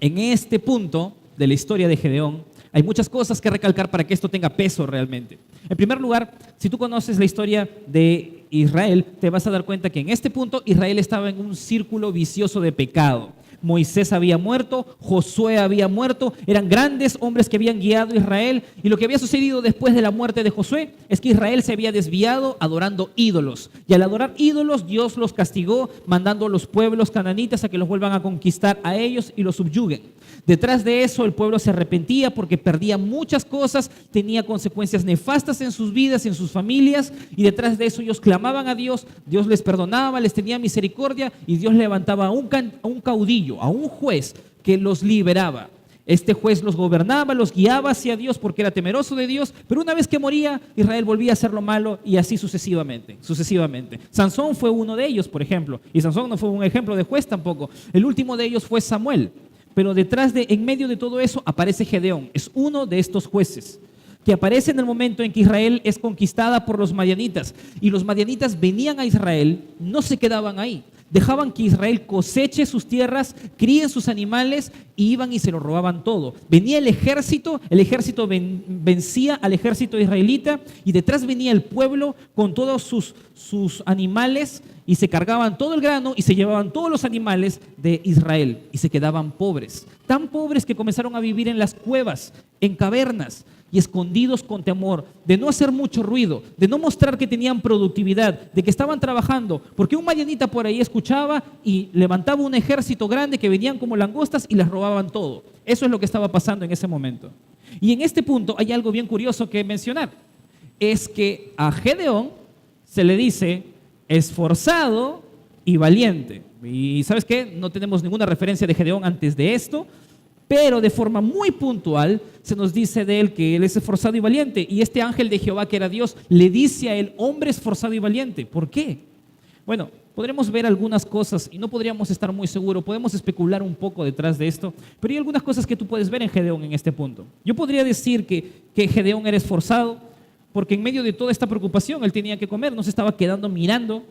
en este punto de la historia de Gedeón hay muchas cosas que recalcar para que esto tenga peso realmente. En primer lugar, si tú conoces la historia de Israel, te vas a dar cuenta que en este punto Israel estaba en un círculo vicioso de pecado. Moisés había muerto, Josué había muerto, eran grandes hombres que habían guiado a Israel, y lo que había sucedido después de la muerte de Josué es que Israel se había desviado adorando ídolos, y al adorar ídolos Dios los castigó mandando a los pueblos cananitas a que los vuelvan a conquistar a ellos y los subyuguen. Detrás de eso el pueblo se arrepentía porque perdía muchas cosas, tenía consecuencias nefastas en sus vidas, en sus familias, y detrás de eso ellos clamaban a Dios, Dios les perdonaba, les tenía misericordia, y Dios levantaba a un caudillo, a un juez que los liberaba. Este juez los gobernaba, los guiaba hacia Dios porque era temeroso de Dios, pero una vez que moría, Israel volvía a hacer lo malo, y así sucesivamente. Sansón fue uno de ellos, por ejemplo, y Sansón no fue un ejemplo de juez tampoco. El último de ellos fue Samuel, pero en medio de todo eso aparece Gedeón, es uno de estos jueces que aparece en el momento en que Israel es conquistada por los madianitas, y los madianitas venían a Israel, no se quedaban ahí. Dejaban que Israel coseche sus tierras, críen sus animales, y iban y se lo robaban todo. Venía el ejército vencía al ejército israelita, y detrás venía el pueblo con todos sus animales, y se cargaban todo el grano y se llevaban todos los animales de Israel, y se quedaban pobres. Tan pobres que comenzaron a vivir en las cuevas, en cavernas, y escondidos con temor, de no hacer mucho ruido, de no mostrar que tenían productividad, de que estaban trabajando, porque un madianita por ahí escuchaba y levantaba un ejército grande que venían como langostas y les robaban todo. Eso es lo que estaba pasando en ese momento. Y en este punto hay algo bien curioso que mencionar, es que a Gedeón se le dice esforzado y valiente. Y ¿sabes qué? No tenemos ninguna referencia de Gedeón antes de esto, pero de forma muy puntual se nos dice de él que él es esforzado y valiente. Y este ángel de Jehová, que era Dios, le dice a él, hombre esforzado y valiente. ¿Por qué? Bueno, podremos ver algunas cosas y no podríamos estar muy seguros. Podemos especular un poco detrás de esto, pero hay algunas cosas que tú puedes ver en Gedeón en este punto. Yo podría decir que Gedeón era esforzado porque en medio de toda esta preocupación él tenía que comer, no se estaba quedando mirando.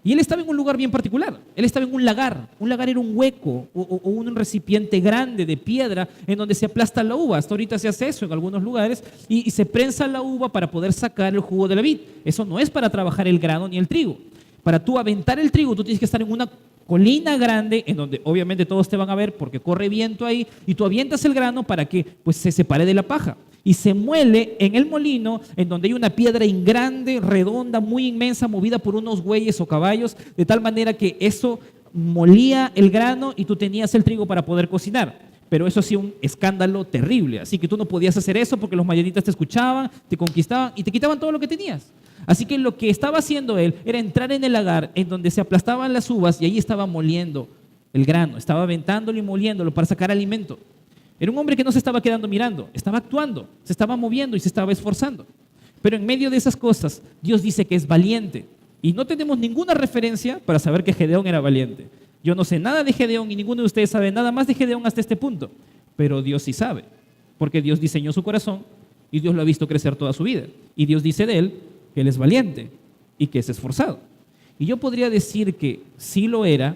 Y él estaba en un lugar bien particular. Él estaba en un lagar. Un lagar era un hueco o un recipiente grande de piedra en donde se aplasta la uva. Hasta ahorita se hace eso en algunos lugares, y se prensa la uva para poder sacar el jugo de la vid. Eso no es para trabajar el grano ni el trigo. Para tú aventar el trigo, tú tienes que estar en una colina grande en donde obviamente todos te van a ver porque corre viento ahí, y tú avientas el grano para que pues se separe de la paja. Y se muele en el molino, en donde hay una piedra grande, redonda, muy inmensa, movida por unos bueyes o caballos, de tal manera que eso molía el grano y tú tenías el trigo para poder cocinar. Pero eso hacía un escándalo terrible, así que tú no podías hacer eso porque los madianitas te escuchaban, te conquistaban y te quitaban todo lo que tenías. Así que lo que estaba haciendo él era entrar en el lagar en donde se aplastaban las uvas, y ahí estaba moliendo el grano, estaba aventándolo y moliéndolo para sacar alimento. Era un hombre que no se estaba quedando mirando, estaba actuando, se estaba moviendo y se estaba esforzando. Pero en medio de esas cosas, Dios dice que es valiente. Y no tenemos ninguna referencia para saber que Gedeón era valiente. Yo no sé nada de Gedeón y ninguno de ustedes sabe nada más de Gedeón hasta este punto. Pero Dios sí sabe, porque Dios diseñó su corazón y Dios lo ha visto crecer toda su vida. Y Dios dice de él que él es valiente y que es esforzado. Y yo podría decir que sí lo era,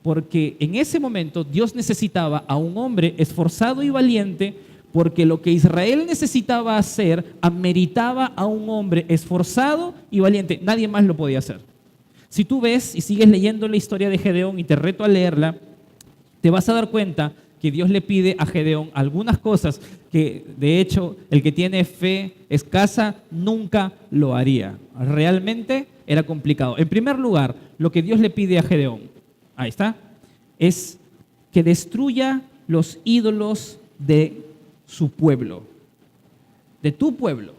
porque en ese momento Dios necesitaba a un hombre esforzado y valiente, porque lo que Israel necesitaba hacer ameritaba a un hombre esforzado y valiente. Nadie más lo podía hacer. Si tú ves y sigues leyendo la historia de Gedeón, y te reto a leerla, te vas a dar cuenta que Dios le pide a Gedeón algunas cosas que, de hecho, el que tiene fe escasa nunca lo haría. Realmente era complicado. En primer lugar, lo que Dios le pide a Gedeón, ahí está, es que destruya los ídolos de su pueblo, de tu pueblo.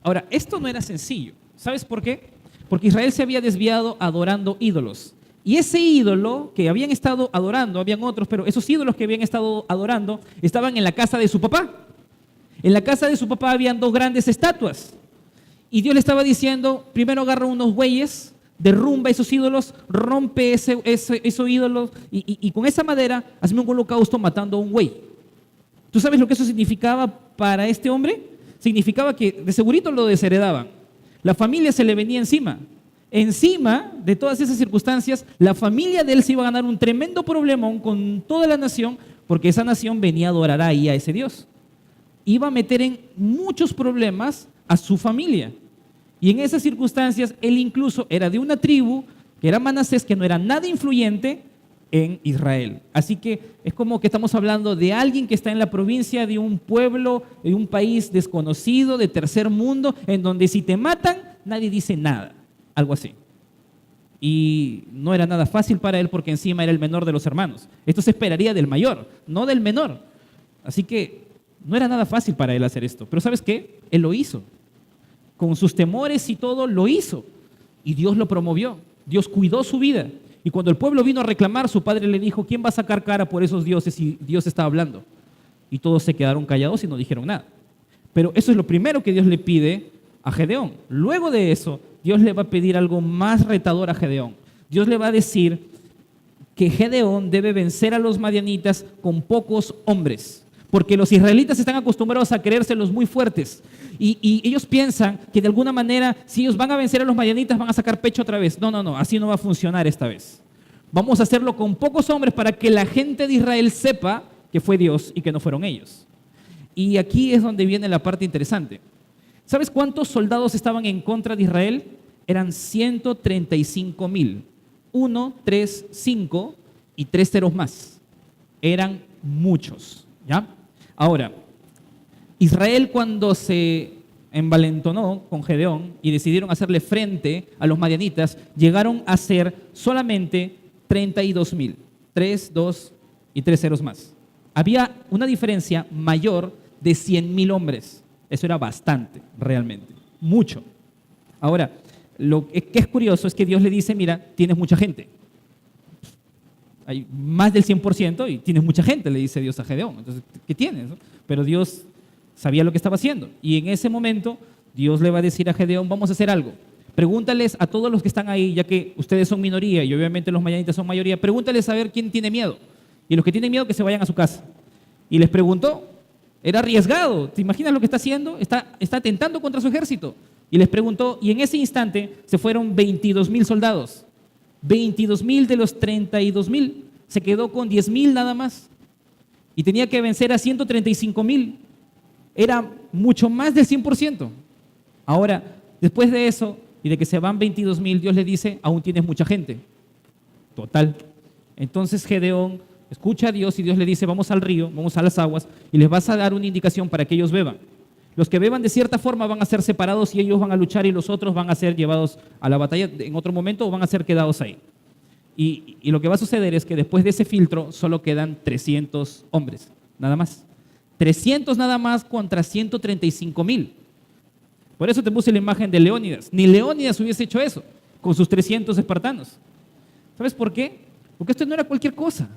Ahora, esto no era sencillo. ¿Sabes por qué? Porque Israel se había desviado adorando ídolos. Y ese ídolo que habían estado adorando, habían otros, pero esos ídolos que habían estado adorando estaban en la casa de su papá. En la casa de su papá habían dos grandes estatuas. Y Dios le estaba diciendo, primero agarra unos bueyes, derrumba esos ídolos, rompe esos ídolos y con esa madera hazme un holocausto matando a un güey. ¿Tú sabes lo que eso significaba para este hombre? Significaba que de segurito lo desheredaban. La familia se le venía encima. Encima de todas esas circunstancias, la familia de él se iba a ganar un tremendo problemón con toda la nación, porque esa nación venía a adorar ahí a ese Dios. Iba a meter en muchos problemas a su familia. Y en esas circunstancias, él incluso era de una tribu, que era Manasés, que no era nada influyente en Israel. Así que es como que estamos hablando de alguien que está en la provincia de un pueblo, de un país desconocido, de tercer mundo, en donde si te matan, nadie dice nada. Algo así. Y no era nada fácil para él porque encima era el menor de los hermanos. Esto se esperaría del mayor, no del menor. Así que no era nada fácil para él hacer esto. Pero ¿sabes qué? Él lo hizo. Con sus temores y todo, lo hizo. Y Dios lo promovió. Dios cuidó su vida. Y cuando el pueblo vino a reclamar, su padre le dijo, ¿quién va a sacar cara por esos dioses si Dios está hablando? Y todos se quedaron callados y no dijeron nada. Pero eso es lo primero que Dios le pide a Gedeón. Luego de eso, Dios le va a pedir algo más retador a Gedeón. Dios le va a decir que Gedeón debe vencer a los madianitas con pocos hombres. Porque los israelitas están acostumbrados a creérselos muy fuertes. Y ellos piensan que de alguna manera, si ellos van a vencer a los madianitas, van a sacar pecho otra vez. No, así no va a funcionar esta vez. Vamos a hacerlo con pocos hombres para que la gente de Israel sepa que fue Dios y que no fueron ellos. Y aquí es donde viene la parte interesante. ¿Sabes cuántos soldados estaban en contra de Israel? Eran 135,000. 1, 3, 5 y 3 ceros más. Eran muchos, ¿ya? Ahora, Israel cuando se envalentonó con Gedeón y decidieron hacerle frente a los madianitas, llegaron a ser solamente 32,000. 3, 2 y 3 ceros más. Había una diferencia mayor de 100,000 hombres. Eso era bastante, realmente. Mucho. Ahora, lo que es curioso es que Dios le dice, mira, tienes mucha gente. Hay más del 100% y tienes mucha gente, le dice Dios a Gedeón. Entonces, ¿qué tienes? Pero Dios sabía lo que estaba haciendo. Y en ese momento, Dios le va a decir a Gedeón, vamos a hacer algo. Pregúntales a todos los que están ahí, ya que ustedes son minoría y obviamente los madianitas son mayoría, pregúntales a ver quién tiene miedo. Y los que tienen miedo que se vayan a su casa. Y les preguntó, era arriesgado. ¿Te imaginas lo que está haciendo? Está atentando contra su ejército. Y les preguntó, y en ese instante se fueron 22,000 soldados. 22,000 de los 32,000. Se quedó con 10,000 nada más. Y tenía que vencer a 135,000. Era mucho más del 100%. Ahora, después de eso, y de que se van 22,000, Dios le dice, aún tienes mucha gente. Total. Entonces Gedeón escucha a Dios y Dios le dice, vamos al río, vamos a las aguas, y les vas a dar una indicación para que ellos beban. Los que beban de cierta forma van a ser separados y ellos van a luchar y los otros van a ser llevados a la batalla en otro momento o van a ser quedados ahí. Y lo que va a suceder es que después de ese filtro solo quedan 300 hombres, nada más. 300 nada más contra 135,000. Por eso te puse la imagen de Leónidas. Ni Leónidas hubiese hecho eso con sus 300 espartanos. ¿Sabes por qué? Porque esto no era cualquier cosa.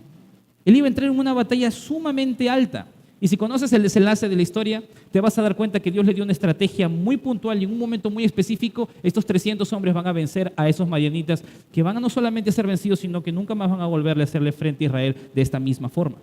Él iba a entrar en una batalla sumamente alta. Y si conoces el desenlace de la historia, te vas a dar cuenta que Dios le dio una estrategia muy puntual y en un momento muy específico, estos 300 hombres van a vencer a esos madianitas que van a no solamente ser vencidos, sino que nunca más van a volverle a hacerle frente a Israel de esta misma forma.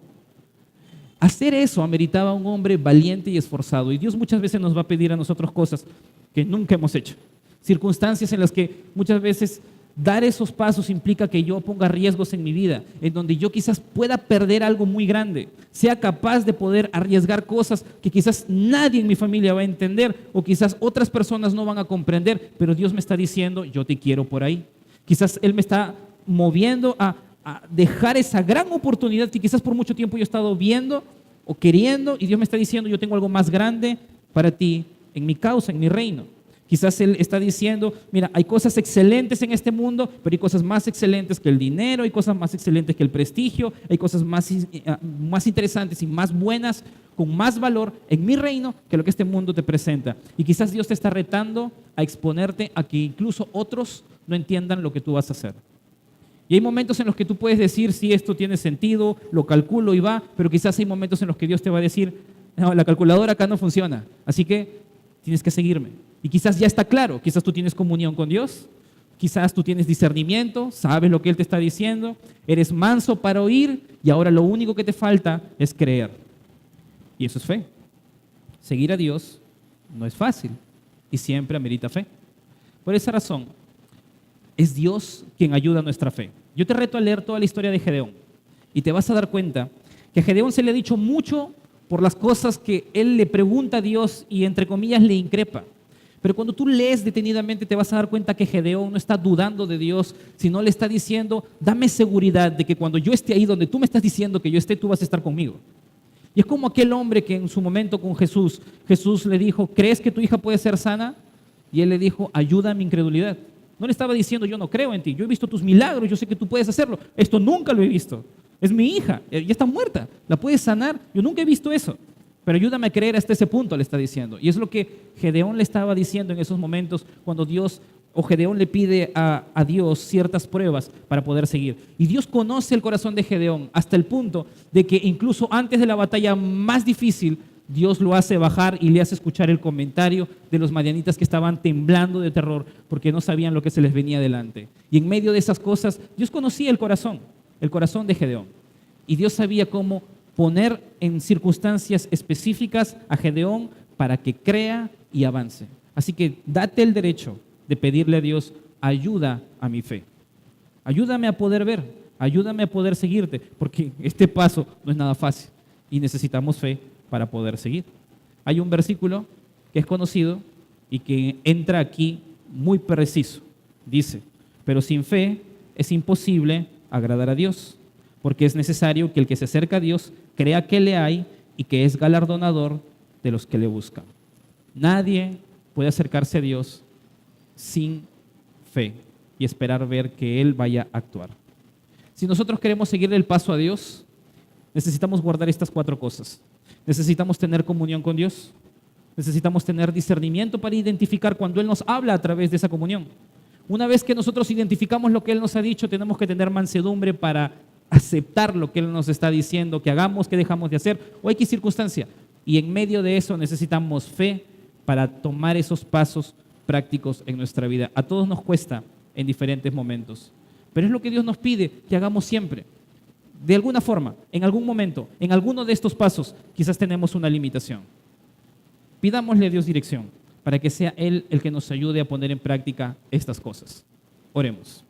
Hacer eso ameritaba a un hombre valiente y esforzado. Y Dios muchas veces nos va a pedir a nosotros cosas que nunca hemos hecho. Circunstancias en las que muchas veces dar esos pasos implica que yo ponga riesgos en mi vida, en donde yo quizás pueda perder algo muy grande, sea capaz de poder arriesgar cosas que quizás nadie en mi familia va a entender o quizás otras personas no van a comprender, pero Dios me está diciendo, yo te quiero por ahí. Quizás Él me está moviendo a dejar esa gran oportunidad que quizás por mucho tiempo yo he estado viendo o queriendo y Dios me está diciendo, yo tengo algo más grande para ti en mi causa, en mi reino. Quizás Él está diciendo, mira, hay cosas excelentes en este mundo, pero hay cosas más excelentes que el dinero, hay cosas más excelentes que el prestigio, hay cosas más interesantes y más buenas, con más valor en mi reino que lo que este mundo te presenta. Y quizás Dios te está retando a exponerte a que incluso otros no entiendan lo que tú vas a hacer. Y hay momentos en los que tú puedes decir, sí, esto tiene sentido, lo calculo y va, pero quizás hay momentos en los que Dios te va a decir, no, la calculadora acá no funciona, así que tienes que seguirme. Y quizás ya está claro, quizás tú tienes comunión con Dios, quizás tú tienes discernimiento, sabes lo que Él te está diciendo, eres manso para oír y ahora lo único que te falta es creer. Y eso es fe. Seguir a Dios no es fácil y siempre amerita fe. Por esa razón, es Dios quien ayuda a nuestra fe. Yo te reto a leer toda la historia de Gedeón y te vas a dar cuenta que a Gedeón se le ha dicho mucho por las cosas que él le pregunta a Dios y entre comillas le increpa. Pero cuando tú lees detenidamente te vas a dar cuenta que Gedeón no está dudando de Dios, sino le está diciendo, dame seguridad de que cuando yo esté ahí donde tú me estás diciendo que yo esté, tú vas a estar conmigo. Y es como aquel hombre que en su momento con Jesús, Jesús le dijo, ¿crees que tu hija puede ser sana? Y él le dijo, ayuda a mi incredulidad. No le estaba diciendo, yo no creo en ti, yo he visto tus milagros, yo sé que tú puedes hacerlo. Esto nunca lo he visto. Es mi hija, ya está muerta, la puedes sanar. Yo nunca he visto eso. Pero ayúdame a creer hasta ese punto, le está diciendo. Y es lo que Gedeón le estaba diciendo en esos momentos cuando Dios o Gedeón le pide a Dios ciertas pruebas para poder seguir. Y Dios conoce el corazón de Gedeón hasta el punto de que incluso antes de la batalla más difícil, Dios lo hace bajar y le hace escuchar el comentario de los madianitas que estaban temblando de terror porque no sabían lo que se les venía delante. Y en medio de esas cosas, Dios conocía el corazón de Gedeón. Y Dios sabía cómo poner en circunstancias específicas a Gedeón para que crea y avance. Así que date el derecho de pedirle a Dios, ayuda a mi fe. Ayúdame a poder ver, ayúdame a poder seguirte, porque este paso no es nada fácil y necesitamos fe para poder seguir. Hay un versículo que es conocido y que entra aquí muy preciso. Dice, pero sin fe es imposible agradar a Dios, porque es necesario que el que se acerca a Dios crea que le hay y que es galardonador de los que le buscan. Nadie puede acercarse a Dios sin fe y esperar ver que Él vaya a actuar. Si nosotros queremos seguirle el paso a Dios, necesitamos guardar estas 4 cosas. Necesitamos tener comunión con Dios. Necesitamos tener discernimiento para identificar cuando Él nos habla a través de esa comunión. Una vez que nosotros identificamos lo que Él nos ha dicho, tenemos que tener mansedumbre para aceptar lo que Él nos está diciendo, que hagamos, que dejamos de hacer, o X circunstancia. Y en medio de eso necesitamos fe para tomar esos pasos prácticos en nuestra vida. A todos nos cuesta en diferentes momentos, pero es lo que Dios nos pide que hagamos siempre. De alguna forma, en algún momento, en alguno de estos pasos, quizás tenemos una limitación. Pidámosle a Dios dirección para que sea Él el que nos ayude a poner en práctica estas cosas. Oremos.